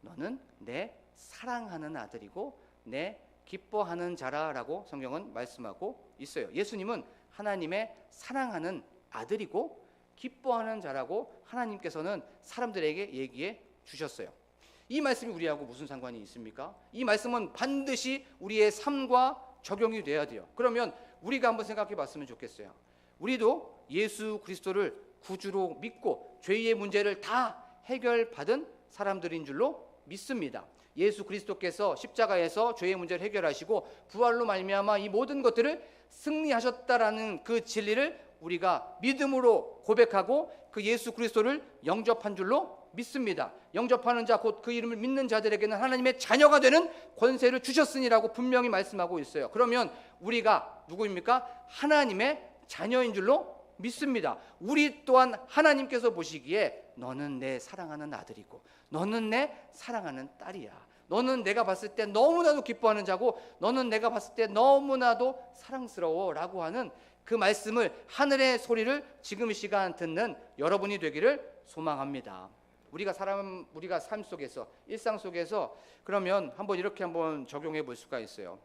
너는 내 사랑하는 아들이고 내 기뻐하는 자라라고 성경은 말씀하고 있어요. 예수님은 하나님의 사랑하는 아들이고 기뻐하는 자라고 하나님께서는 사람들에게 얘기해 주셨어요. 이 말씀이 우리하고 무슨 상관이 있습니까? 이 말씀은 반드시 우리의 삶과 적용이 돼야 돼요. 그러면 우리가 한번 생각해 봤으면 좋겠어요. 우리도 예수 그리스도를 구주로 믿고 죄의 문제를 다 해결받은 사람들인 줄로 믿습니다. 예수 그리스도께서 십자가에서 죄의 문제를 해결하시고 부활로 말미암아 이 모든 것들을 승리하셨다라는 그 진리를 우리가 믿음으로 고백하고 그 예수 그리스도를 영접한 줄로 믿습니다. 영접하는 자 곧 그 이름을 믿는 자들에게는 하나님의 자녀가 되는 권세를 주셨으니라고 분명히 말씀하고 있어요. 그러면 우리가 누구입니까? 하나님의 자녀인 줄로 믿습니다. 우리 또한 하나님께서 보시기에 너는 내 사랑하는 아들이고 너는 내 사랑하는 딸이야. 너는 내가 봤을 때 너무나도 기뻐하는 자고 너는 내가 봤을 때 너무나도 사랑스러워 라고 하는 그 말씀을 하늘의 소리를 지금 이 시간 듣는 여러분이 되기를 소망합니다. 우리가 삶 속에서 일상 속에서 그러면 한번 이렇게 한번 적용해 볼 수가 있어요.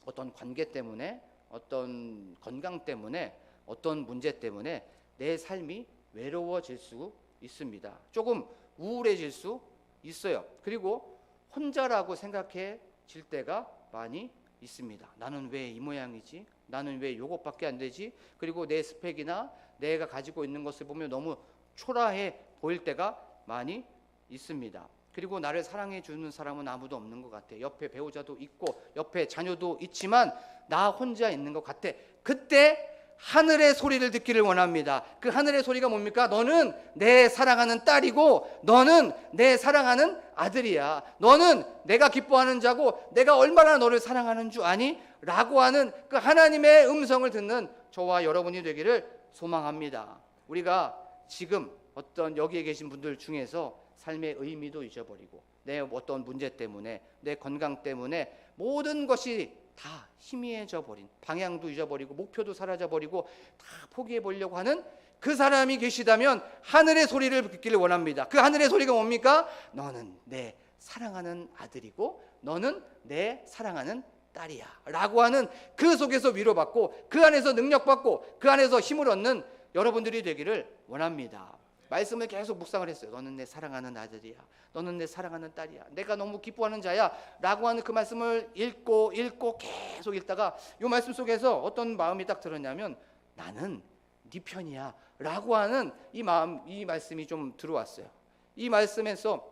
어떤 관계 때문에 어떤 건강 때문에 어떤 문제 때문에 내 삶이 외로워질 수 있습니다. 조금 우울해질 수 있어요. 그리고 혼자라고 생각해질 때가 많이 있습니다. 나는 왜 이 모양이지? 나는 왜 요것밖에 안 되지? 그리고 내 스펙이나 내가 가지고 있는 것을 보면 너무 초라해 보일 때가 많이 있습니다. 그리고 나를 사랑해 주는 사람은 아무도 없는 것 같아. 옆에 배우자도 있고 옆에 자녀도 있지만 나 혼자 있는 것 같아. 그때 하늘의 소리를 듣기를 원합니다. 그 하늘의 소리가 뭡니까? 너는 내 사랑하는 딸이고 너는 내 사랑하는 아들이야. 너는 내가 기뻐하는 자고 내가 얼마나 너를 사랑하는 줄 아니? 라고 하는 그 하나님의 음성을 듣는 저와 여러분이 되기를 소망합니다. 우리가 지금 어떤 여기에 계신 분들 중에서 삶의 의미도 잊어버리고 내 어떤 문제 때문에 내 건강 때문에 모든 것이 다 희미해져 버린, 방향도 잊어버리고 목표도 사라져버리고 다 포기해 보려고 하는 그 사람이 계시다면 하늘의 소리를 듣기를 원합니다. 그 하늘의 소리가 뭡니까? 너는 내 사랑하는 아들이고 너는 내 사랑하는 딸이야 라고 하는 그 속에서 위로받고 그 안에서 능력받고 그 안에서 힘을 얻는 여러분들이 되기를 원합니다. 말씀을 계속 묵상을 했어요. 너는 내 사랑하는 아들이야. 너는 내 사랑하는 딸이야. 내가 너무 기뻐하는 자야 라고 하는 그 말씀을 읽고 계속 읽다가 이 말씀 속에서 어떤 마음이 딱 들었냐면 나는 네 편이야 라고 하는 이 말씀이 좀 들어왔어요. 이 말씀에서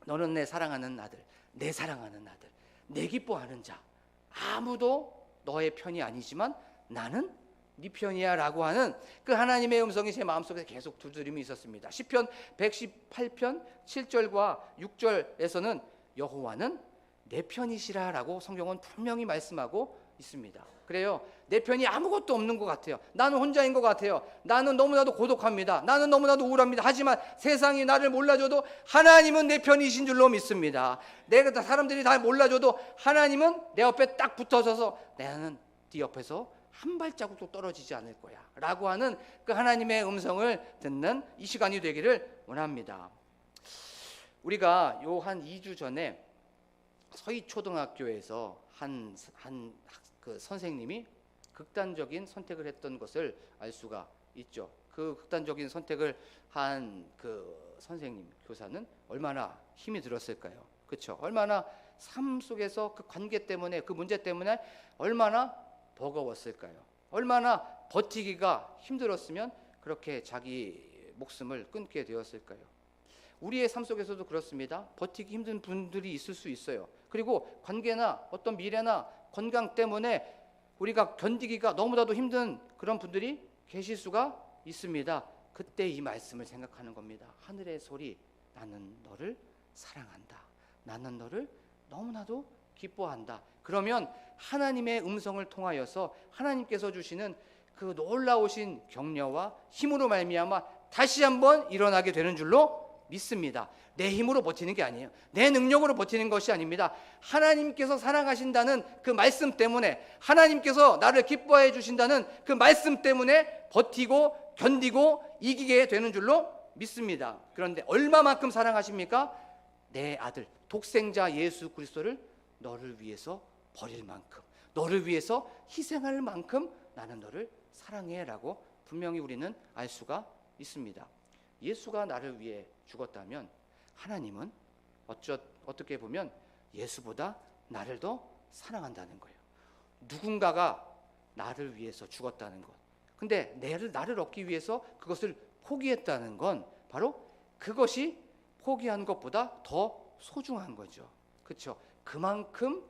너는 내 사랑하는 아들, 내 사랑하는 아들, 내 기뻐하는 자, 아무도 너의 편이 아니지만 나는 네 편이야 라고 하는 그 하나님의 음성이 제 마음속에 계속 두드림이 있었습니다. 시편 118편 7절과 6절에서는 여호와는 내 편이시라 라고 성경은 분명히 말씀하고 있습니다. 그래요. 내 편이 아무것도 없는 것 같아요. 나는 혼자인 것 같아요. 나는 너무나도 고독합니다. 나는 너무나도 우울합니다. 하지만 세상이 나를 몰라줘도 하나님은 내 편이신 줄로 믿습니다. 내가 사람들이 다 몰라줘도 하나님은 내 옆에 딱 붙어서서 나는 네 옆에서 한 발자국도 떨어지지 않을 거야 라고 하는 그 하나님의 음성을 듣는 이 시간이 되기를 원합니다. 우리가 요 한 2주 전에 서희초등학교에서 그 선생님이 극단적인 선택을 했던 것을 알 수가 있죠. 그 극단적인 선택을 한 그 선생님, 교사는 얼마나 힘이 들었을까요? 그렇죠? 얼마나 삶 속에서 그 관계 때문에 그 문제 때문에 얼마나 버거웠을까요? 얼마나 버티기가 힘들었으면 그렇게 자기 목숨을 끊게 되었을까요? 우리의 삶 속에서도 그렇습니다. 버티기 힘든 분들이 있을 수 있어요. 그리고 관계나 어떤 미래나 건강 때문에 우리가 견디기가 너무나도 힘든 그런 분들이 계실 수가 있습니다. 그때 이 말씀을 생각하는 겁니다. 하늘의 소리, 나는 너를 사랑한다. 나는 너를 너무나도 기뻐한다. 그러면 하나님의 음성을 통하여서 하나님께서 주시는 그 놀라우신 격려와 힘으로 말미암아 다시 한번 일어나게 되는 줄로 믿습니다. 내 힘으로 버티는 게 아니에요. 내 능력으로 버티는 것이 아닙니다. 하나님께서 사랑하신다는 그 말씀 때문에, 하나님께서 나를 기뻐해 주신다는 그 말씀 때문에 버티고 견디고 이기게 되는 줄로 믿습니다. 그런데 얼마만큼 사랑하십니까? 내 아들 독생자 예수 그리스도를 너를 위해서 버릴 만큼, 너를 위해서 희생할 만큼 나는 너를 사랑해라고 분명히 우리는 알 수가 있습니다. 예수가 나를 위해 죽었다면 하나님은 어떻게 보면 예수보다 나를 더 사랑한다는 거예요. 누군가가 나를 위해서 죽었다는 것. 근데 나를 얻기 위해서 그것을 포기했다는 건 바로 그것이 포기한 것보다 더 소중한 거죠. 그렇죠? 그만큼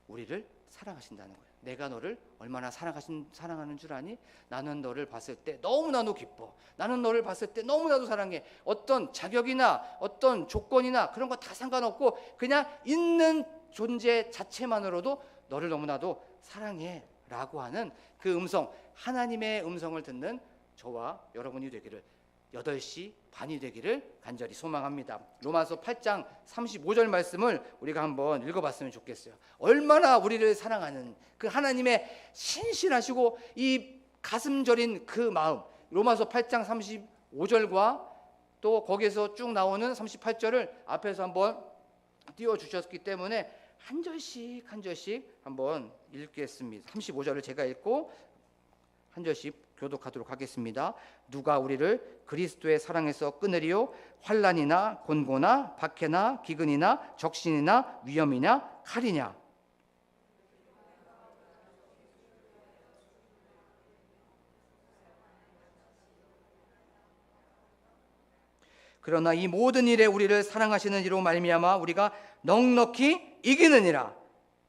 우리를 사랑하신다는 거예요. 내가 너를 얼마나 사랑하는 줄 아니? 나는 너를 봤을 때 너무나도 기뻐. 나는 너를 봤을 때 너무나도 사랑해. 어떤 자격이나 어떤 조건이나 그런 거 다 상관없고 그냥 있는 존재 자체만으로도 너를 너무나도 사랑해 라고 하는 그 음성, 하나님의 음성을 듣는 저와 여러분이 되기를, 8시 반이 되기를 간절히 소망합니다. 로마서 8장 35절 말씀을 우리가 한번 읽어봤으면 좋겠어요. 얼마나 우리를 사랑하는 그 하나님의 신실하시고 이 가슴 저린 그 마음, 로마서 8장 35절과 또 거기에서 쭉 나오는 38절을 앞에서 한번 띄워주셨기 때문에 한 절씩 한 절씩 한번 읽겠습니다. 35절을 제가 읽고 한 절씩 교독하도록 하겠습니다. 누가 우리를 그리스도의 사랑에서 끊으리요? 환난이나 곤고나 박해나 기근이나 적신이나 위험이냐 칼이냐. 그러나 이 모든 일에 우리를 사랑하시는 이로 말미암아 우리가 넉넉히 이기느니라.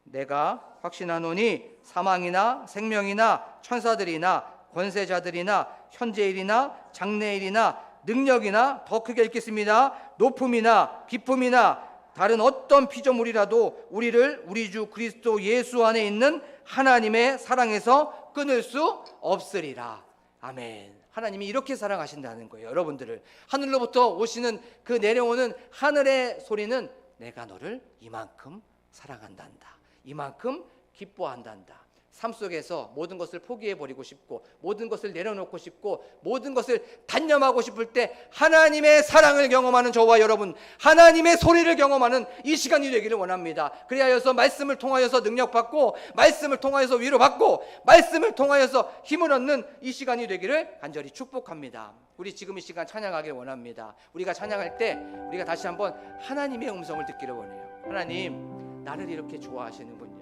내가 확신하노니 사망이나 생명이나 천사들이나 권세자들이나 현재일이나 장래일이나 능력이나 더 크게 읽겠습니다. 높음이나 깊음이나 다른 어떤 피조물이라도 우리를 우리 주 그리스도 예수 안에 있는 하나님의 사랑에서 끊을 수 없으리라. 아멘. 하나님이 이렇게 사랑하신다는 거예요. 여러분들을 하늘로부터 오시는 그 내려오는 하늘의 소리는 내가 너를 이만큼 사랑한단다, 이만큼 기뻐한단다. 삶 속에서 모든 것을 포기해버리고 싶고 모든 것을 내려놓고 싶고 모든 것을 단념하고 싶을 때 하나님의 사랑을 경험하는 저와 여러분, 하나님의 소리를 경험하는 이 시간이 되기를 원합니다. 그리하여서 말씀을 통하여서 능력받고 말씀을 통하여서 위로받고 말씀을 통하여서 힘을 얻는 이 시간이 되기를 간절히 축복합니다. 우리 지금 이 시간 찬양하길 원합니다. 우리가 찬양할 때 우리가 다시 한번 하나님의 음성을 듣기를 원해요. 하나님, 나를 이렇게 좋아하시는군요.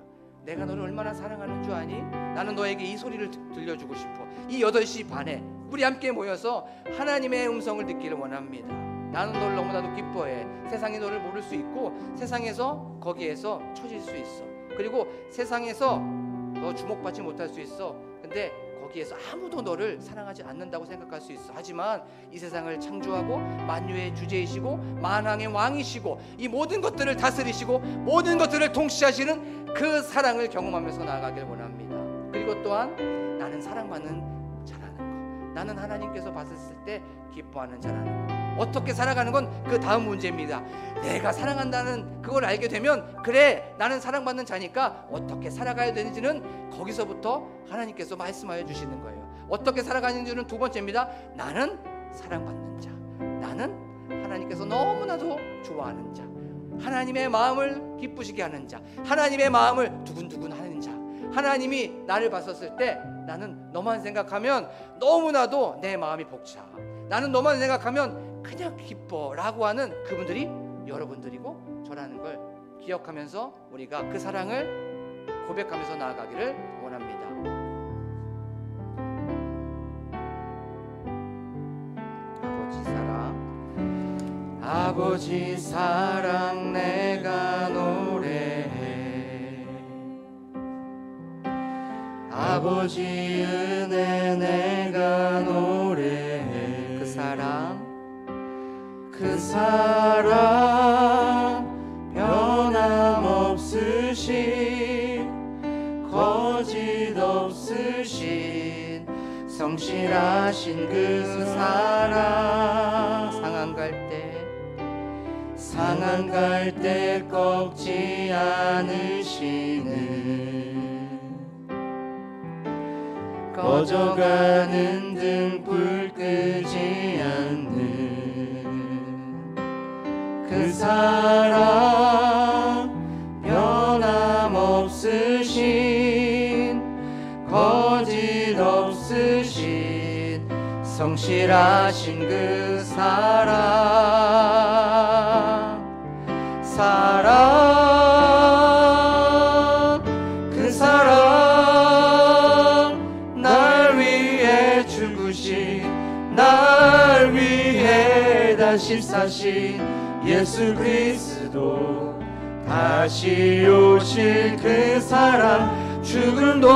내가 너를 얼마나 사랑하는 줄 아니? 나는 너에게 이 소리를 들려주고 싶어. 이 8시 반에 우리 함께 모여서 하나님의 음성을 듣기를 원합니다. 나는 너를 너무나도 기뻐해. 세상이 너를 모를 수 있고 세상에서 거기에서 처질 수 있어. 그리고 세상에서 너 주목받지 못할 수 있어. 근데 거기에서 아무도 너를 사랑하지 않는다고 생각할 수 있어. 하지만 이 세상을 창조하고 만유의 주제이시고 만왕의 왕이시고 이 모든 것들을 다스리시고 모든 것들을 통치하시는 그 사랑을 경험하면서 나아가길 원합니다. 그리고 또한 나는 사랑받는 자라는 것, 나는 하나님께서 봤을 때 기뻐하는 자라는 것. 어떻게 살아가는 건 그 다음 문제입니다. 내가 사랑한다는 그걸 알게 되면 그래, 나는 사랑받는 자니까 어떻게 살아가야 되는지는 거기서부터 하나님께서 말씀하여 주시는 거예요. 어떻게 살아가는지는 두 번째입니다. 나는 사랑받는 자, 나는 하나님께서 너무나도 좋아하는 자, 하나님의 마음을 기쁘시게 하는 자, 하나님의 마음을 두근두근 하는 자. 하나님이 나를 봤었을 때 나는 너만 생각하면 너무나도 내 마음이 벅차. 나는 너만 생각하면 그냥 기뻐 라고 하는 그분들이 여러분들이고 저라는 걸 기억하면서 우리가 그 사랑을 고백하면서 나아가기를 원합니다. 아버지 사랑, 아버지 사랑 내가 노래해. 아버지 은혜 내가 노래해. 그 사랑 변함없으신 거짓 없으신 성실하신 그 사랑. 상한 갈 때 꺾지 않으시는 꺼져가는 등불 끄지 않는 그 사랑 변함없으신 거짓 없으신 성실하신 그 그 사랑 날 위해 죽으신 날 위해 다시 사신 예수 그리스도 다시 오실 그 사랑. 죽음도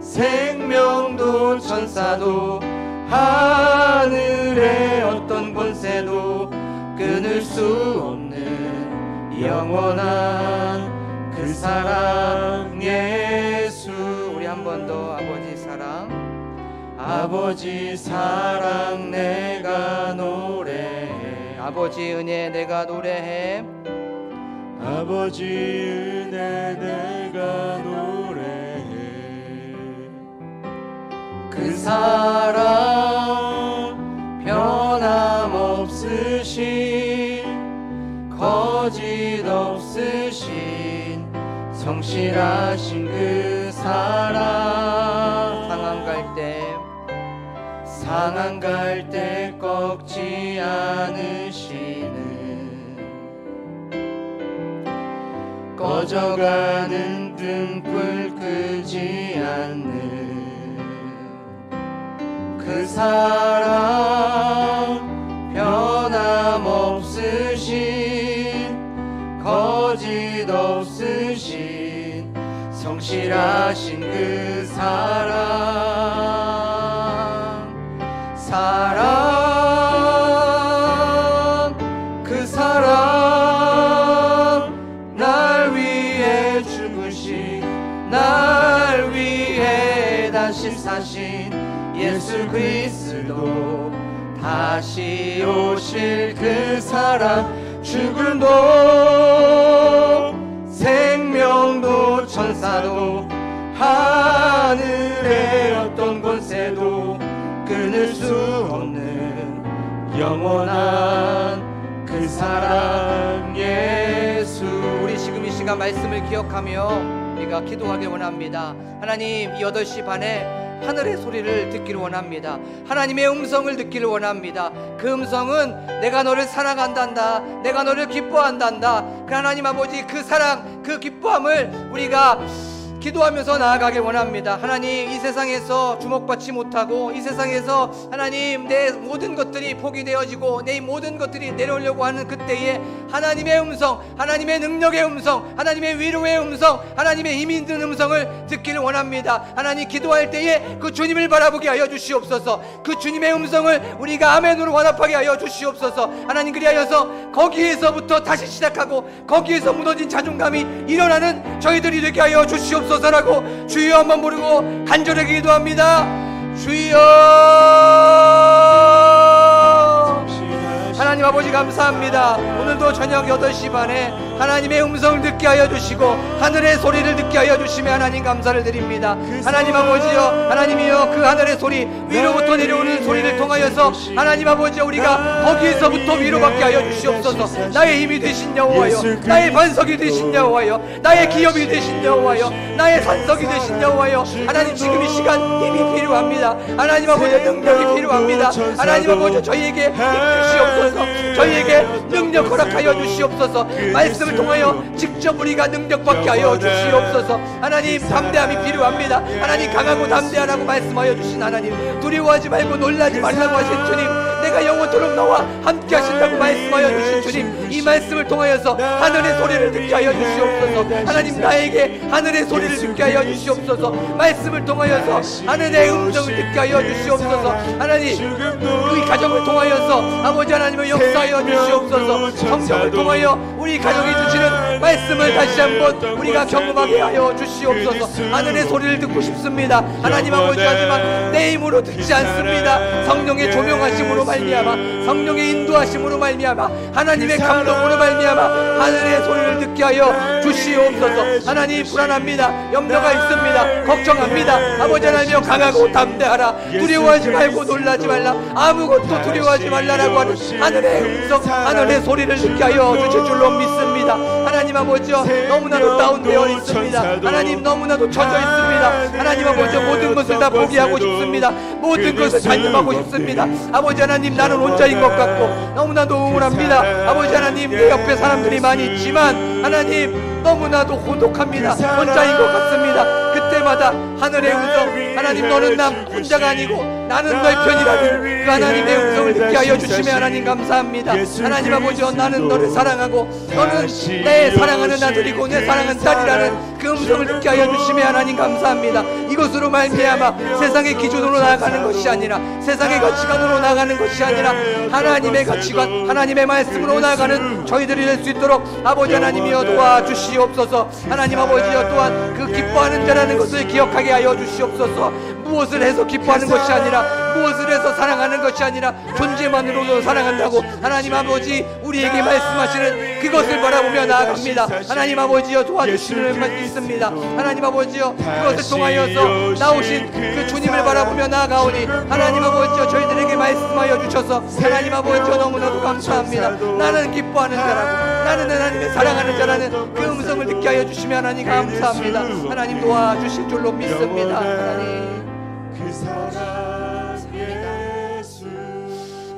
생명도 천사도 하늘의 어떤 권세도 끊을 수 없는 영원한 그 사랑 예수. 우리 한 번 더. 아버지 사랑 내가 노래해. 아버지 은혜 내가 노래해. 아버지 은혜 내가 노래해. 그 사랑 변함없으신 거짓 없으신 성실하신 그 사랑. 상한 갈 때 꺾지 않으시는 꺼져가는 등불 끄지 않는 그 사랑 성실하신 그 그 사랑 날 위해 죽으신 날 위해 다시 사신 예수 그리스도 다시 오실 그 사랑 죽음도 생명도 천사도 하늘의 어떤 권세도 끊을 수 없는 영원한 그 사랑 예수. 우리 지금 이 시간 말씀을 기억하며 우리가 기도하길 원합니다. 하나님, 이 8시 반에 하늘의 소리를 듣기를 원합니다. 하나님의 음성을 듣기를 원합니다. 그 음성은 내가 너를 사랑한단다, 내가 너를 기뻐한단다. 그 하나님 아버지, 그 사랑, 그 기뻐함을 우리가 기도하면서 나아가길 원합니다. 하나님, 이 세상에서 주목받지 못하고 이 세상에서 하나님 내 모든 것들이 포기되어지고 내 모든 것들이 내려오려고 하는 그때에 하나님의 음성, 하나님의 능력의 음성, 하나님의 위로의 음성, 하나님의 힘이 있는 음성을 듣기를 원합니다. 하나님, 기도할 때에 그 주님을 바라보게 하여 주시옵소서. 그 주님의 음성을 우리가 아멘으로 완합하게 하여 주시옵소서. 하나님, 그리하여서 거기에서부터 다시 시작하고 거기에서 무너진 자존감이 일어나는 저희들이 되게 하여 주시옵소서. 라고 주여 한번 부르고 간절하게 기도합니다. 주여. 하나님 아버지, 감사합니다. 오늘도 저녁 8시 반에 하나님의 음성을 듣게 하여 주시고 하늘의 소리를 듣게 하여 주시며 하나님 감사를 드립니다. 하나님 아버지여, 하나님이여, 그 하늘의 소리, 위로부터 내려오는 소리를 통하여서 하나님 아버지여, 우리가 거기에서부터 위로받게 하여 주시옵소서. 나의 힘이 되신 여호와여, 나의 반석이 되신 여호와여, 나의 기업이 되신 여호와여, 나의 산석이 되신 여호와여, 하나님, 지금 이 시간 힘이 필요합니다. 하나님 아버지여, 능력이 필요합니다. 하나님 아버지여, 저희에게 힘 주시옵소서. 저희에게 능력 허락하여 주시옵소서. 말씀을 통하여 직접 우리가 능력받게 하여 주시옵소서. 하나님, 담대함이 필요합니다. 하나님, 강하고 담대하라고 말씀하여 주신 하나님, 두려워하지 말고 놀라지 말라고 하신 주님, 내가 영원토록 너와 함께 하신다고 말씀하여 주신 주님, 이 말씀을 통하여서 하늘의 소리를 듣게 하여 주시옵소서. 하나님, 나에게 하늘의 소리를 듣게 하여 주시옵소서. 말씀을 통하여서 하늘의 음성을 듣게 하여 주시옵소서. 하나님, 우리 가정을 통하여서 아버지 하나님을 역사하여 주시옵소서. 성경을 통하여 우리 가정이 주시는 말씀을 다시 한번 우리가 경험하게 하여 주시옵소서. 하늘의 소리를 듣고 싶습니다. 하나님 아버지, 하지만 내 힘으로 듣지 않습니다. 성령의 조명하심으로 말미암아, 성령의 인도하심으로 말미암아, 하나님의 감동으로 말미암아 하늘의 소리를 듣게 하여 주시옵소서. 하나님, 불안합니다. 염려가 있습니다. 걱정합니다. 아버지 하나님이여, 강하고 담대하라. 두려워하지 말고 놀라지 말라. 아무것도 두려워하지 말라라고 하는 하늘의 음성, 하늘의 소리를 듣게 하여 주실 줄로 믿습니다. 하나님 아버지여, 너무나도 다운되어 있습니다. 하나님, 너무나도 젖어 있습니다. 하나님 아버지여, 모든 것을 다 포기하고 싶습니다. 모든 것을 단념하고 싶습니다. 아버지 하나님, 나는 혼자인 것 같고 너무나도 우울합니다. 아버지 하나님, 내 옆에 사람들이 많이 있지만 하나님, 너무나도 고독합니다. 혼자인 것 같습니다. 그때마다 하늘의 음성, 하나님, 너는 나 혼자가 아니고 나는 너의 편이라는 그 하나님의 음성을 듣게 하여 주시며 하나님 감사합니다. 하나님 아버지여, 나는 너를 사랑하고 너는 내 사랑하는 아들이고 내 사랑하는 딸이라는 그 음성을 듣게 하여 주시며 하나님 감사합니다. 이것으로 말미암아 세상의 기준으로 나아가는 것이 아니라, 세상의 가치관으로 나아가는 것이 아니라 하나님의 가치관, 하나님의 말씀으로 나아가는 저희들이 될 수 있도록 아버지 하나님이여 도와주시옵소서. 하나님 아버지여, 또한 그 기뻐하는 자라는 것을 기억하게 하여 주시옵소서. 무엇을 해서 기뻐하는 것이 아니라, 무엇을 해서 사랑하는 것이 아니라 존재만으로도 사랑한다고 하나님 아버지 우리에게 말씀하시는 그것을 바라보며 나아갑니다. 하나님 아버지여, 도와주시는 만 있습니다. 하나님 아버지여, 그것을 통하여서 나오신 그 주님을 바라보며 나아가오니 하나님 아버지여, 저희들에게 말씀하여 주셔서 하나님 아버지여, 너무나도 감사합니다. 나는 기뻐하는 자라고, 나는 하나님의 사랑하는 자라는 그 음성을 듣게 하여 주시며 하나님 감사합니다. 하나님, 도와주실 줄로 믿습니다. 하나님, 그 사랑 예수.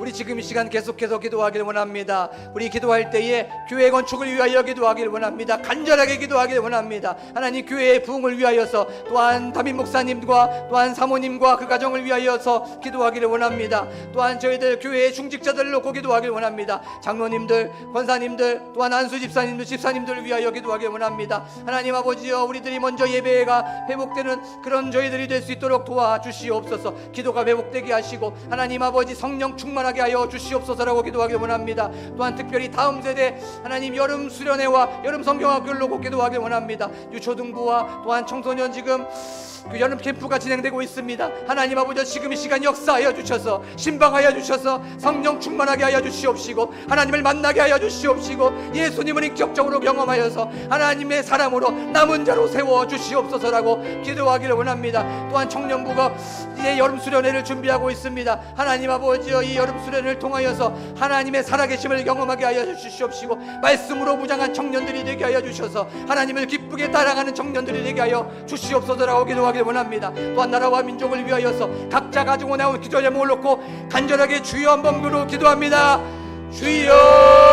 우리 지금 이 시간 계속해서 기도하길 원합니다. 우리 기도할 때에 교회 건축을 위하여 기도하길 원합니다. 간절하게 기도하길 원합니다. 하나님 교회의 부흥을 위하여서, 또한 담임 목사님과 또한 사모님과 그 가정을 위하여서 기도하기를 원합니다. 또한 저희들 교회의 중직자들을 놓고 기도하길 원합니다. 장로님들, 권사님들, 또한 안수 집사님들, 집사님들을 위하여 기도하길 원합니다. 하나님 아버지여, 우리들이 먼저 예배가 회복되는 그런 저희들이 될 수 있도록 도와주시옵소서. 기도가 회복되게 하시고 하나님 아버지 성령 충만하게 하여 주시옵소서라고 기도하길 원합니다. 또한 특별히 다음 세대 하나님 여름 수련회와 여름 성경학교를 놓고 기도하길 원합니다. 유초등부와 또한 청소년 지금 그 여름 캠프가 진행되고 있습니다. 하나님 아버지 지금 이 시간 역사하여 주셔서 신방하여 주셔서 성령 충만하게 하여 주시옵시고 하나님을 만나게 하여 주시옵시고 예수님을 인격적으로 경험하여서 하나님의 사람으로 남은 자로 세워 주시옵소서라고 기도하기를 원합니다. 또한 청년부가 이제 여름 수련회를 준비하고 있습니다. 하나님 아버지여, 이 여름 수련회를 통하여서 하나님의 살아계심을 경험하게 하여 주시옵시고 말씀으로 무장한 청년들이 되게 하여 주셔서 하나님을 기쁘게 따라가는 청년들이 되게 하여 주시옵소서라고 기도하기를 원합니다. 또한 나라와 민족을 위하여서 각자 가지고 나온 기도 제목을 놓고 간절하게 주여 한번 부르고 기도합니다. 주여